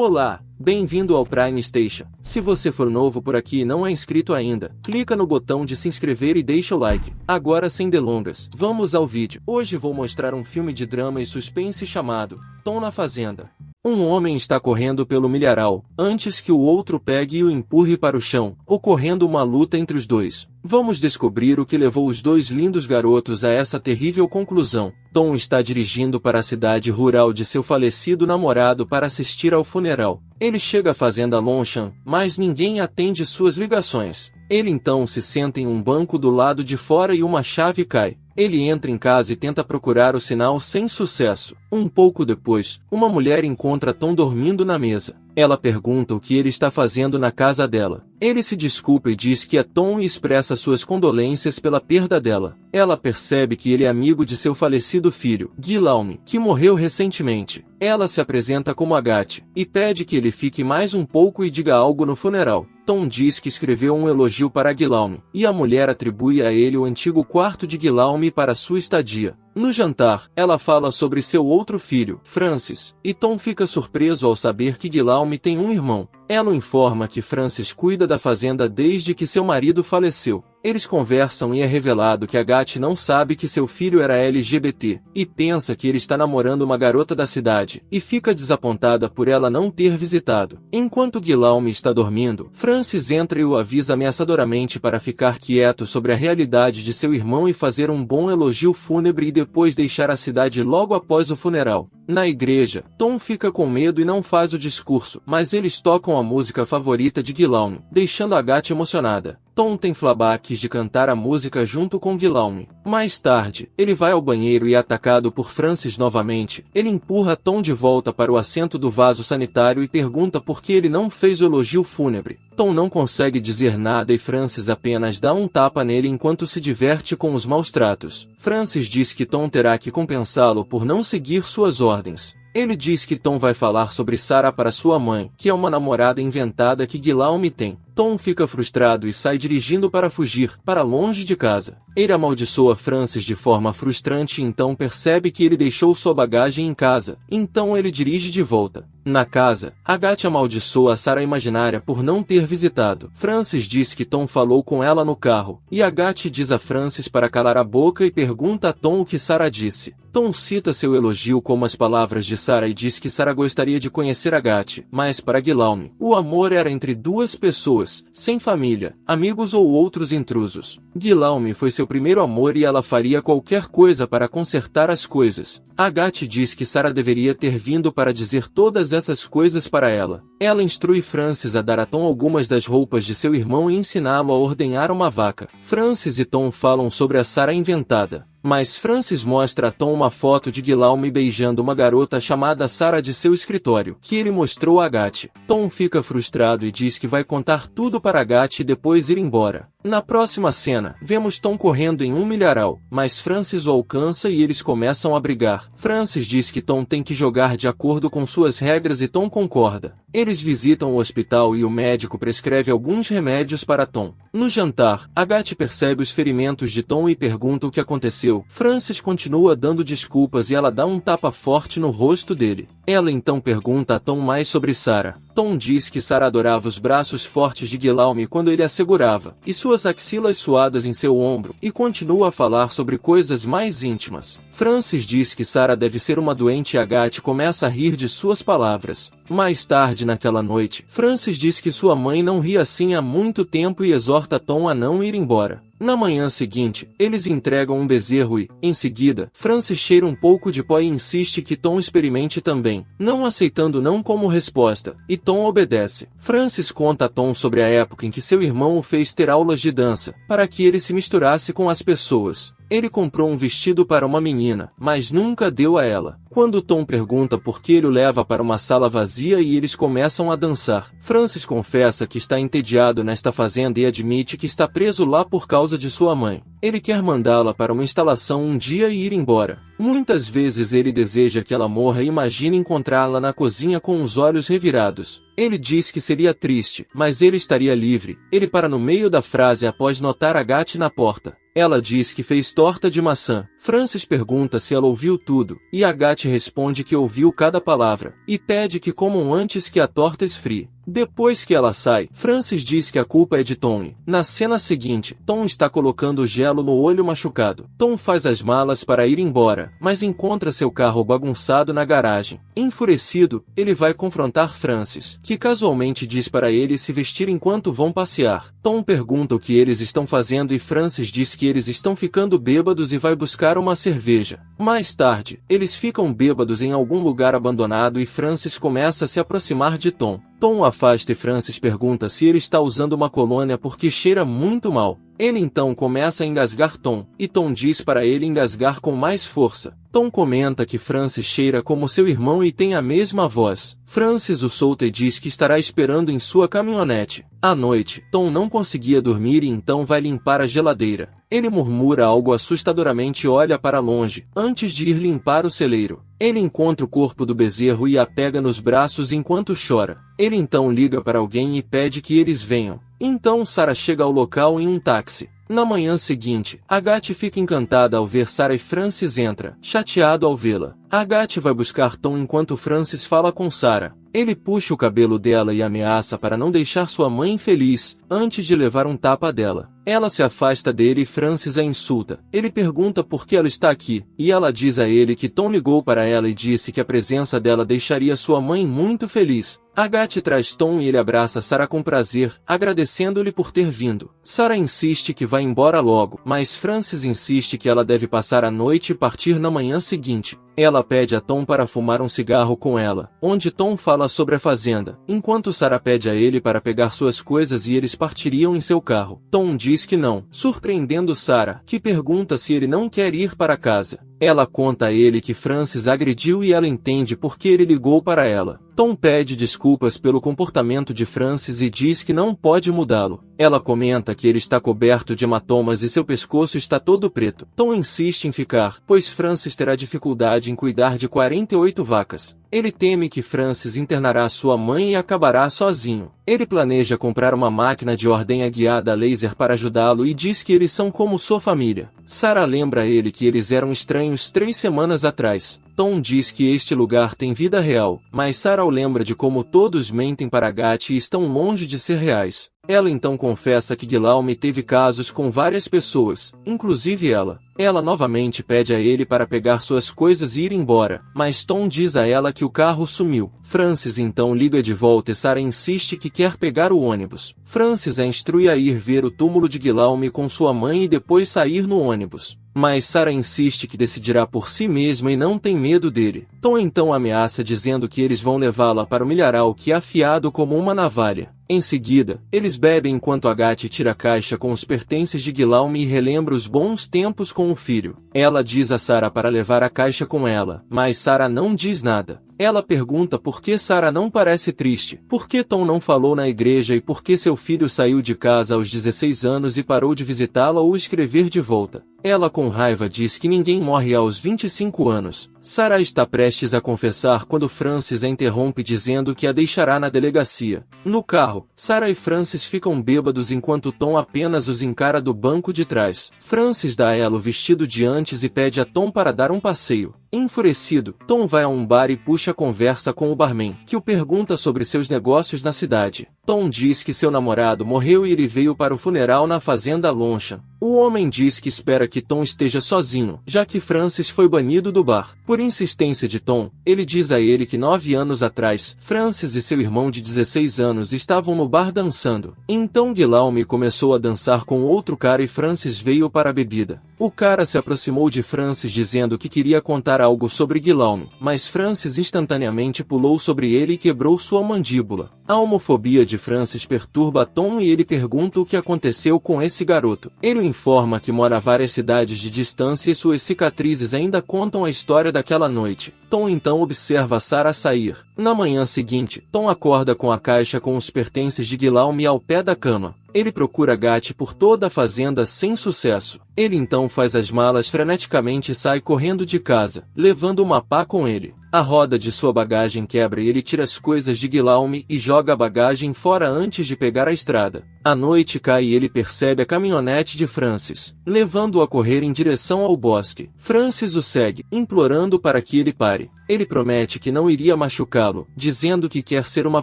Olá, bem-vindo ao Prime Station. Se você for novo por aqui e não é inscrito ainda, clica no botão de se inscrever e deixa o like. Agora sem delongas, vamos ao vídeo. Hoje vou mostrar um filme de drama e suspense chamado Tom na Fazenda. Um homem está correndo pelo milharal, antes que o outro pegue e o empurre para o chão, ocorrendo uma luta entre os dois. Vamos descobrir o que levou os dois lindos garotos a essa terrível conclusão. Tom está dirigindo para a cidade rural de seu falecido namorado para assistir ao funeral. Ele chega à fazenda Longchamp, mas ninguém atende suas ligações. Ele então se senta em um banco do lado de fora e uma chave cai. Ele entra em casa e tenta procurar o sinal sem sucesso. Um pouco depois, uma mulher encontra Tom dormindo na mesa. Ela pergunta o que ele está fazendo na casa dela. Ele se desculpa e diz que é Tom e expressa suas condolências pela perda dela. Ela percebe que ele é amigo de seu falecido filho, Guillaume, que morreu recentemente. Ela se apresenta como Agathe, e pede que ele fique mais um pouco e diga algo no funeral. Tom diz que escreveu um elogio para Guillaume, e a mulher atribui a ele o antigo quarto de Guillaume para sua estadia. No jantar, ela fala sobre seu outro filho, Francis, e Tom fica surpreso ao saber que Guillaume tem um irmão. Ela o informa que Francis cuida da fazenda desde que seu marido faleceu. Eles conversam e é revelado que Agathe não sabe que seu filho era LGBT, e pensa que ele está namorando uma garota da cidade, e fica desapontada por ela não ter visitado. Enquanto Guillaume está dormindo, Francis entra e o avisa ameaçadoramente para ficar quieto sobre a realidade de seu irmão e fazer um bom elogio fúnebre e depois deixar a cidade logo após o funeral. Na igreja, Tom fica com medo e não faz o discurso, mas eles tocam a música favorita de Guillaume, deixando Agathe emocionada. Tom tem flashbacks de cantar a música junto com Guillaume. Mais tarde, ele vai ao banheiro e é atacado por Francis novamente. Ele empurra Tom de volta para o assento do vaso sanitário e pergunta por que ele não fez o elogio fúnebre. Tom não consegue dizer nada e Francis apenas dá um tapa nele enquanto se diverte com os maus tratos. Francis diz que Tom terá que compensá-lo por não seguir suas ordens. Ele diz que Tom vai falar sobre Sarah para sua mãe, que é uma namorada inventada que Guillaume tem. Tom fica frustrado e sai dirigindo para fugir, para longe de casa. Ele amaldiçoa Francis de forma frustrante e então percebe que ele deixou sua bagagem em casa. Então ele dirige de volta. Na casa, Agathe amaldiçoa a Sarah imaginária por não ter visitado. Francis diz que Tom falou com ela no carro, e Agathe diz a Francis para calar a boca e pergunta a Tom o que Sarah disse. Tom cita seu elogio como as palavras de Sarah e diz que Sarah gostaria de conhecer Agathe, mas para Guillaume, o amor era entre duas pessoas, sem família, amigos ou outros intrusos. Guillaume foi seu primeiro amor e ela faria qualquer coisa para consertar as coisas. Agathe diz que Sarah deveria ter vindo para dizer todas essas coisas para ela. Ela instrui Francis a dar a Tom algumas das roupas de seu irmão e ensiná-lo a ordenhar uma vaca. Francis e Tom falam sobre a Sarah inventada. Mas Francis mostra a Tom uma foto de Guillaume beijando uma garota chamada Sarah de seu escritório, que ele mostrou a Agathe. Tom fica frustrado e diz que vai contar tudo para Agathe e depois ir embora. Na próxima cena, vemos Tom correndo em um milharal, mas Francis o alcança e eles começam a brigar. Francis diz que Tom tem que jogar de acordo com suas regras e Tom concorda. Eles visitam o hospital e o médico prescreve alguns remédios para Tom. No jantar, Agathe percebe os ferimentos de Tom e pergunta o que aconteceu. Francis continua dando desculpas e ela dá um tapa forte no rosto dele. Ela então pergunta a Tom mais sobre Sarah. Tom diz que Sarah adorava os braços fortes de Guillaume quando ele a segurava, e suas axilas suadas em seu ombro, e continua a falar sobre coisas mais íntimas. Francis diz que Sarah deve ser uma doente e Agathe começa a rir de suas palavras. Mais tarde naquela noite, Francis diz que sua mãe não ri assim há muito tempo e exorta Tom a não ir embora. Na manhã seguinte, eles entregam um bezerro e, em seguida, Francis cheira um pouco de pó e insiste que Tom experimente também, não aceitando não como resposta, e Tom obedece. Francis conta a Tom sobre a época em que seu irmão o fez ter aulas de dança, para que ele se misturasse com as pessoas. Ele comprou um vestido para uma menina, mas nunca deu a ela. Quando Tom pergunta por que ele o leva para uma sala vazia e eles começam a dançar, Francis confessa que está entediado nesta fazenda e admite que está preso lá por causa de sua mãe. Ele quer mandá-la para uma instalação um dia e ir embora. Muitas vezes ele deseja que ela morra e imagina encontrá-la na cozinha com os olhos revirados. Ele diz que seria triste, mas ele estaria livre. Ele para no meio da frase após notar Agathe na porta. Ela diz que fez torta de maçã. Francis pergunta se ela ouviu tudo, e Agathe responde que ouviu cada palavra, e pede que comam antes que a torta esfrie. Depois que ela sai, Francis diz que a culpa é de Tom. Na cena seguinte, Tom está colocando gelo no olho machucado. Tom faz as malas para ir embora, mas encontra seu carro bagunçado na garagem. Enfurecido, ele vai confrontar Francis, que casualmente diz para ele se vestir enquanto vão passear. Tom pergunta o que eles estão fazendo e Francis diz que eles estão ficando bêbados e vai buscar uma cerveja. Mais tarde, eles ficam bêbados em algum lugar abandonado e Francis começa a se aproximar de Tom. Tom o afasta e Francis pergunta se ele está usando uma colônia porque cheira muito mal. Ele então começa a engasgar Tom, e Tom diz para ele engasgar com mais força. Tom comenta que Francis cheira como seu irmão e tem a mesma voz. Francis o solta e diz que estará esperando em sua caminhonete. À noite, Tom não conseguia dormir e então vai limpar a geladeira. Ele murmura algo assustadoramente e olha para longe, antes de ir limpar o celeiro. Ele encontra o corpo do bezerro e a pega nos braços enquanto chora. Ele então liga para alguém e pede que eles venham. Então Sarah chega ao local em um táxi. Na manhã seguinte, Agathe fica encantada ao ver Sarah e Francis entra, chateado ao vê-la. Agathe vai buscar Tom enquanto Francis fala com Sarah. Ele puxa o cabelo dela e ameaça para não deixar sua mãe infeliz, antes de levar um tapa dela. Ela se afasta dele e Francis a insulta. Ele pergunta por que ela está aqui, e ela diz a ele que Tom ligou para ela e disse que a presença dela deixaria sua mãe muito feliz. Agathe traz Tom e ele abraça Sarah com prazer, agradecendo-lhe por ter vindo. Sarah insiste que vai embora logo, mas Francis insiste que ela deve passar a noite e partir na manhã seguinte. Ela pede a Tom para fumar um cigarro com ela, onde Tom fala sobre a fazenda, enquanto Sarah pede a ele para pegar suas coisas e eles partiriam em seu carro. Tom diz que não, surpreendendo Sarah, que pergunta se ele não quer ir para casa. Ela conta a ele que Francis agrediu e ela entende por que ele ligou para ela. Tom pede desculpas pelo comportamento de Francis e diz que não pode mudá-lo. Ela comenta que ele está coberto de hematomas e seu pescoço está todo preto. Tom insiste em ficar, pois Francis terá dificuldade em cuidar de 48 vacas. Ele teme que Francis internará sua mãe e acabará sozinho. Ele planeja comprar uma máquina de ordenha guiada a laser para ajudá-lo e diz que eles são como sua família. Sarah lembra a ele que eles eram estranhos 3 semanas atrás. Tom diz que este lugar tem vida real, mas Sarah o lembra de como todos mentem para Agathe e estão longe de ser reais. Ela então confessa que Guillaume teve casos com várias pessoas, inclusive ela. Ela novamente pede a ele para pegar suas coisas e ir embora, mas Tom diz a ela que o carro sumiu. Francis então liga de volta e Sarah insiste que quer pegar o ônibus. Francis a instrui a ir ver o túmulo de Guillaume com sua mãe e depois sair no ônibus. Mas Sarah insiste que decidirá por si mesma e não tem medo dele. Tom então ameaça dizendo que eles vão levá-la para o milharal que é afiado como uma navalha. Em seguida, eles bebem enquanto Agathe tira a caixa com os pertences de Guillaume e relembra os bons tempos com o filho. Ela diz a Sarah para levar a caixa com ela, mas Sarah não diz nada. Ela pergunta por que Sarah não parece triste, por que Tom não falou na igreja e por que seu filho saiu de casa aos 16 anos e parou de visitá-la ou escrever de volta. Ela com raiva diz que ninguém morre aos 25 anos. Sarah está prestes a confessar quando Francis a interrompe dizendo que a deixará na delegacia. No carro, Sarah e Francis ficam bêbados enquanto Tom apenas os encara do banco de trás. Francis dá a ela o vestido de antes e pede a Tom para dar um passeio. Enfurecido, Tom vai a um bar e puxa a conversa com o barman, que o pergunta sobre seus negócios na cidade. Tom diz que seu namorado morreu e ele veio para o funeral na fazenda Lonchan. O homem diz que espera que Tom esteja sozinho, já que Francis foi banido do bar. Por insistência de Tom, ele diz a ele que 9 anos atrás, Francis e seu irmão de 16 anos estavam no bar dançando. Então Guillaume começou a dançar com outro cara e Francis veio para a bebida. O cara se aproximou de Francis dizendo que queria contar algo sobre Guillaume, mas Francis instantaneamente pulou sobre ele e quebrou sua mandíbula. A homofobia de Francis perturba Tom e ele pergunta o que aconteceu com esse garoto. Ele informa que mora a várias cidades de distância e suas cicatrizes ainda contam a história daquela noite. Tom então observa Sarah sair. Na manhã seguinte, Tom acorda com a caixa com os pertences de Guillaume ao pé da cama. Ele procura Agathe por toda a fazenda sem sucesso. Ele então faz as malas freneticamente e sai correndo de casa, levando uma pá com ele. A roda de sua bagagem quebra e ele tira as coisas de Guillaume e joga a bagagem fora antes de pegar a estrada. A noite cai e ele percebe a caminhonete de Francis, levando-o a correr em direção ao bosque. Francis o segue, implorando para que ele pare. Ele promete que não iria machucá-lo, dizendo que quer ser uma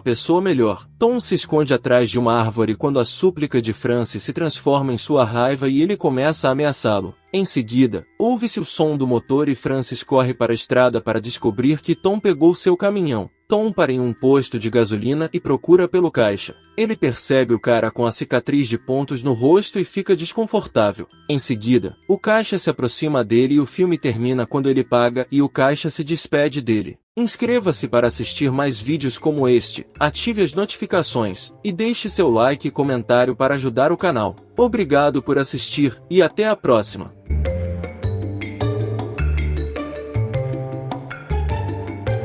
pessoa melhor. Tom se esconde atrás de uma árvore quando a súplica de Francis se transforma em sua raiva e ele começa a ameaçá-lo. Em seguida, ouve-se o som do motor e Francis corre para a estrada para descobrir que Tom pegou seu caminhão. Tom para em um posto de gasolina e procura pelo caixa. Ele percebe o cara com a cicatriz de pontos no rosto e fica desconfortável. Em seguida, o caixa se aproxima dele e o filme termina quando ele paga e o caixa se despede dele. Inscreva-se para assistir mais vídeos como este, ative as notificações, e deixe seu like e comentário para ajudar o canal. Obrigado por assistir, e até a próxima!